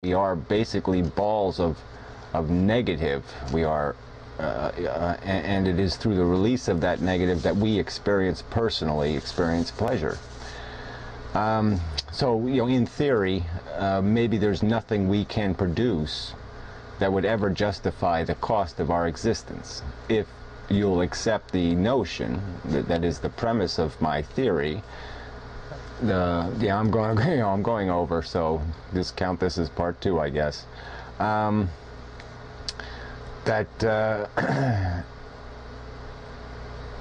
We are basically balls of negative. We are, and it is through the release of that negative that we personally experience pleasure. So, in theory, maybe there's nothing we can produce that would ever justify the cost of our existence. If you'll accept the notion that is the premise of my theory. I'm going over, so count this as part 2, I guess. That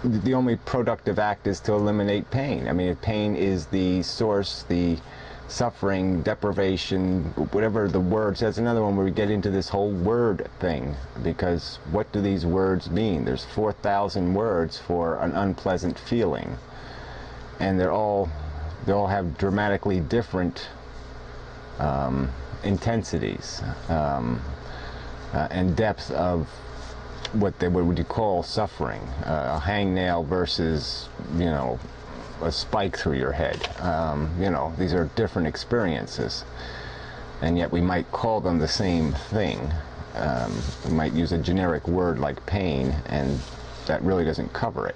the only productive act is to eliminate pain. I mean, if pain is the source, the suffering, deprivation, whatever the word says. Another one where we get into this whole word thing, because what do these words mean? There's 4,000 words for an unpleasant feeling, and they all have dramatically different intensities and depth of what would you call suffering. A hangnail versus, a spike through your head. These are different experiences, and yet we might call them the same thing. We might use a generic word like pain, and that really doesn't cover it.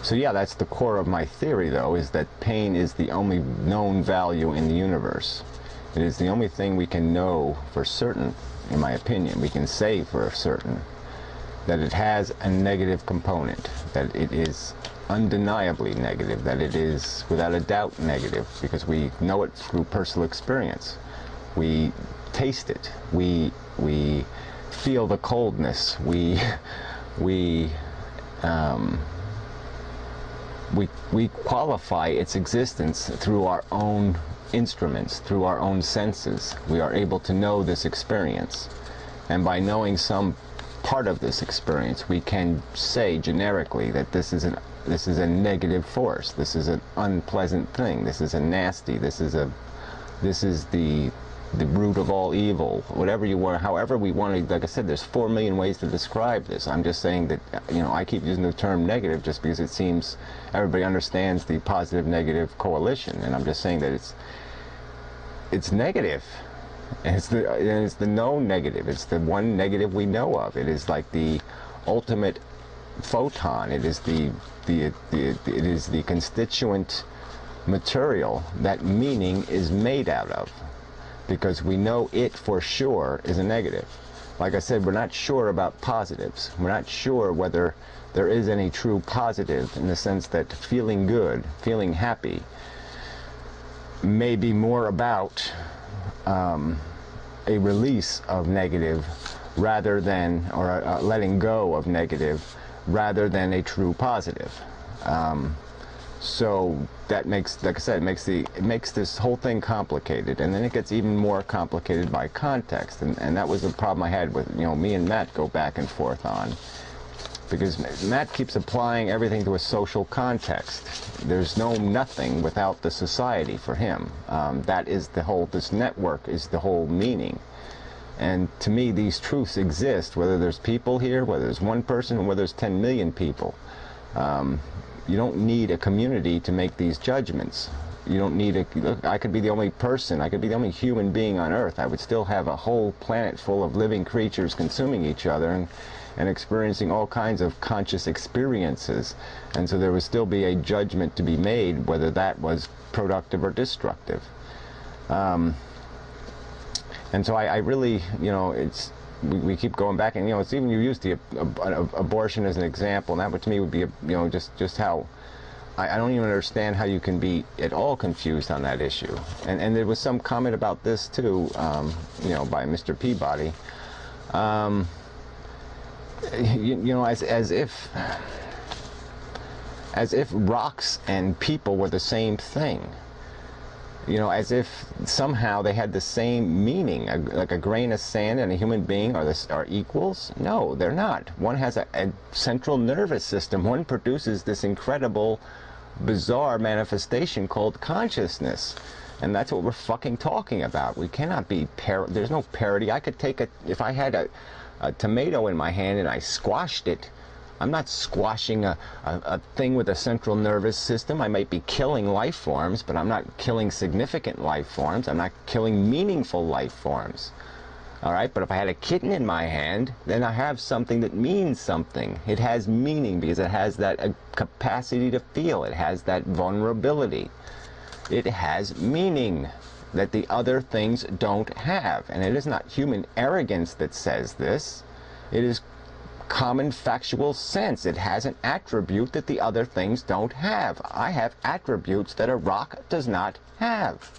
So yeah, that's the core of my theory, though, is that pain is the only known value in the universe. It is the only thing we can know for certain, in my opinion. We can say for certain that it has a negative component, that it is undeniably negative, that it is without a doubt negative, because we know it through personal experience. We taste it. We feel the coldness. We qualify its existence through our own instruments, through our own senses. We are able to know this experience, and by knowing some part of this experience, we can say generically that this is a negative force. This is an unpleasant thing. This is a nasty. This is the root of all evil. Whatever you want, however we want to. Like I said, there's 4 million ways to describe this. I'm just saying that I keep using the term negative just because it seems everybody understands the positive-negative coalition, and I'm just saying that it's negative. And it's the known negative. It's the one negative we know of. It is like the ultimate photon. It is the constituent material that meaning is made out of, because we know it for sure is a negative. Like I said, we're not sure about positives. We're not sure whether there is any true positive, in the sense that feeling good, feeling happy, may be more about a release of negative rather than, or a letting go of negative rather than a true positive. So that makes, like I said, it makes this whole thing complicated, and then it gets even more complicated by context, and that was the problem I had with, me and Matt go back and forth on, because Matt keeps applying everything to a social context. There's nothing without the society for him. That is this network is the whole meaning. And to me, these truths exist, whether there's people here, whether there's one person, or whether there's 10 million people. You don't need a community to make these judgments. You don't need I could be the only person, I could be the only human being on Earth. I would still have a whole planet full of living creatures consuming each other and experiencing all kinds of conscious experiences. And so there would still be a judgment to be made whether that was productive or destructive. And so I really, we keep going back, and it's even, you used the abortion as an example, and that to me would be just how I don't even understand how you can be at all confused on that issue. And there was some comment about this too, by Mr. Peabody, as if rocks and people were the same thing. As if somehow they had the same meaning, like a grain of sand and a human being are equals. No, they're not. One has a central nervous system. One produces this incredible, bizarre manifestation called consciousness. And that's what we're fucking talking about. We cannot be there's no parity. I could take if I had a tomato in my hand and I squashed it, I'm not squashing a thing with a central nervous system. I might be killing life forms, but I'm not killing significant life forms. I'm not killing meaningful life forms. All right, but if I had a kitten in my hand, then I have something that means something. It has meaning because it has that capacity to feel. It has that vulnerability. It has meaning that the other things don't have. And it is not human arrogance that says this. It is common factual sense. It has an attribute that the other things don't have. I have attributes that a rock does not have.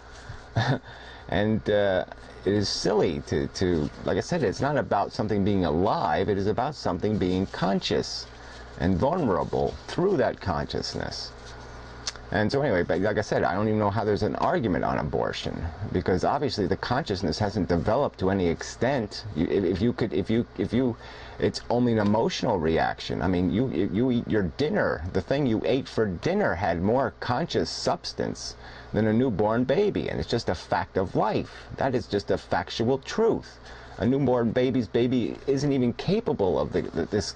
And it is silly to, like I said, it's not about something being alive. It is about something being conscious and vulnerable through that consciousness. And so anyway, but like I said, I don't even know how there's an argument on abortion, because obviously the consciousness hasn't developed to any extent. If you, it's only an emotional reaction. I mean, you eat your dinner. The thing you ate for dinner had more conscious substance than a newborn baby, and it's just a fact of life. That is just a factual truth. A newborn baby isn't even capable of this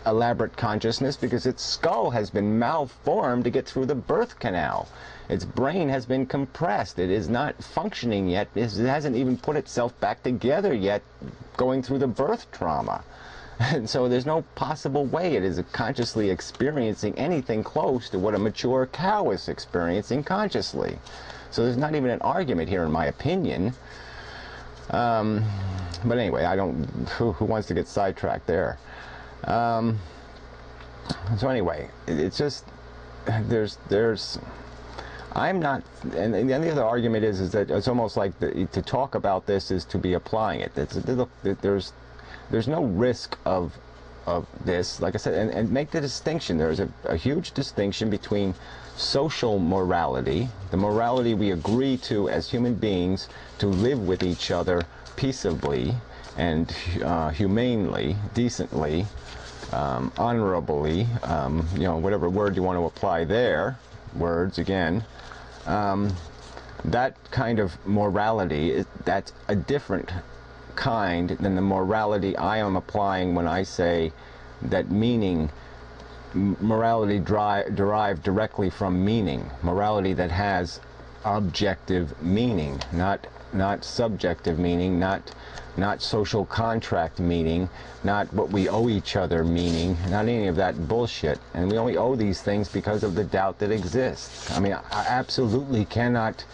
elaborate consciousness, because its skull has been malformed to get through the birth canal. Its brain has been compressed. It is not functioning yet. It hasn't even put itself back together yet, going through the birth trauma. And so there's no possible way it is consciously experiencing anything close to what a mature cow is experiencing consciously. So there's not even an argument here, in my opinion. But anyway, I don't. Who wants to get sidetracked there? So anyway, it's just I'm not, and the other argument is that it's almost like to talk about this is to be applying it. There's no risk of this, like I said, and make the distinction. There's a huge distinction between social morality, the morality we agree to as human beings to live with each other peaceably and humanely, decently, honorably, you know, whatever word you want to apply there, words again, that kind of morality, that's a different kind than the morality I am applying when I say that morality derived directly from meaning, morality that has objective meaning, not subjective meaning, not social contract meaning, not what we owe each other meaning, not any of that bullshit. And we only owe these things because of the doubt that exists. I mean, I absolutely cannot,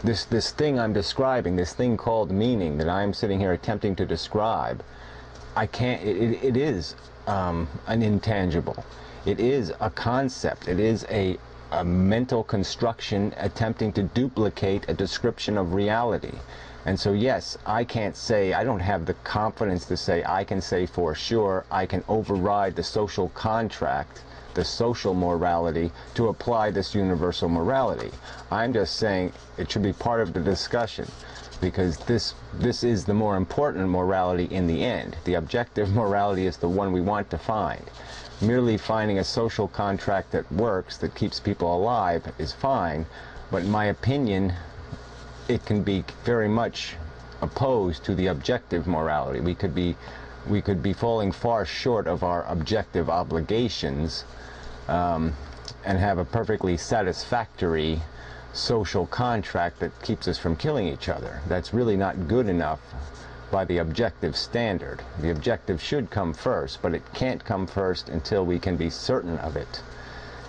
this thing I'm describing, this thing called meaning that I'm sitting here attempting to describe, I can't, it is an intangible. It is a concept. It is a mental construction attempting to duplicate a description of reality. And so yes, I can't say, I don't have the confidence to say I can say for sure I can override the social contract, the social morality, to apply this universal morality. I'm just saying it should be part of the discussion, because this is the more important morality in the end. The objective morality is the one we want to find. Merely finding a social contract that works, that keeps people alive, is fine, but in my opinion, it can be very much opposed to the objective morality. We could be falling far short of our objective obligations and have a perfectly satisfactory social contract that keeps us from killing each other. That's really not good enough by the objective standard. The objective should come first, but it can't come first until we can be certain of it.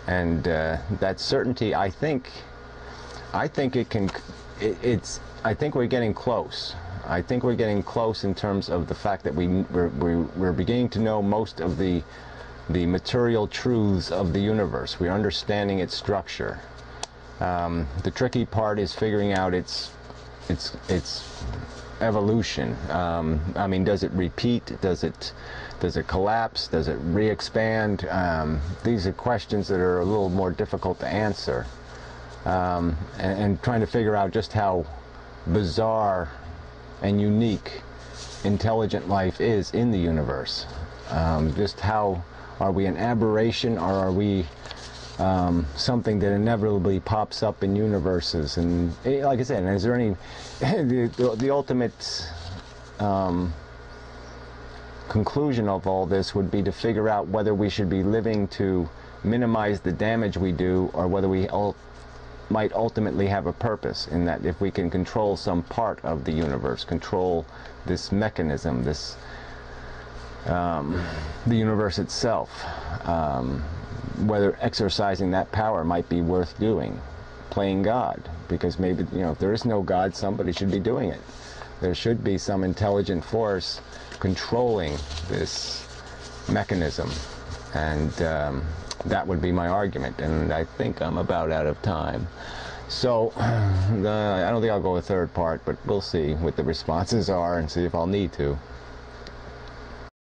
And that certainty, I think it can. I think we're getting close. I think we're getting close in terms of the fact that we're beginning to know most of the material truths of the universe. We're understanding its structure. The tricky part is figuring out its evolution. I mean, does it repeat? Does it collapse? Does it re-expand? These are questions that are a little more difficult to answer. And trying to figure out just how bizarre and unique intelligent life is in the universe. Just how, are we an aberration, or are we something that inevitably pops up in universes? And like I said, is there any the ultimate conclusion of all this would be to figure out whether we should be living to minimize the damage we do, or whether we might ultimately have a purpose, in that if we can control some part of the universe, control this mechanism, this the universe itself, whether exercising that power might be worth doing, playing God, because maybe, you know, if there is no God, somebody should be doing it. There should be some intelligent force controlling this mechanism, and that would be my argument, and I think I'm about out of time. So I don't think I'll go a third part, but we'll see what the responses are and see if I'll need to.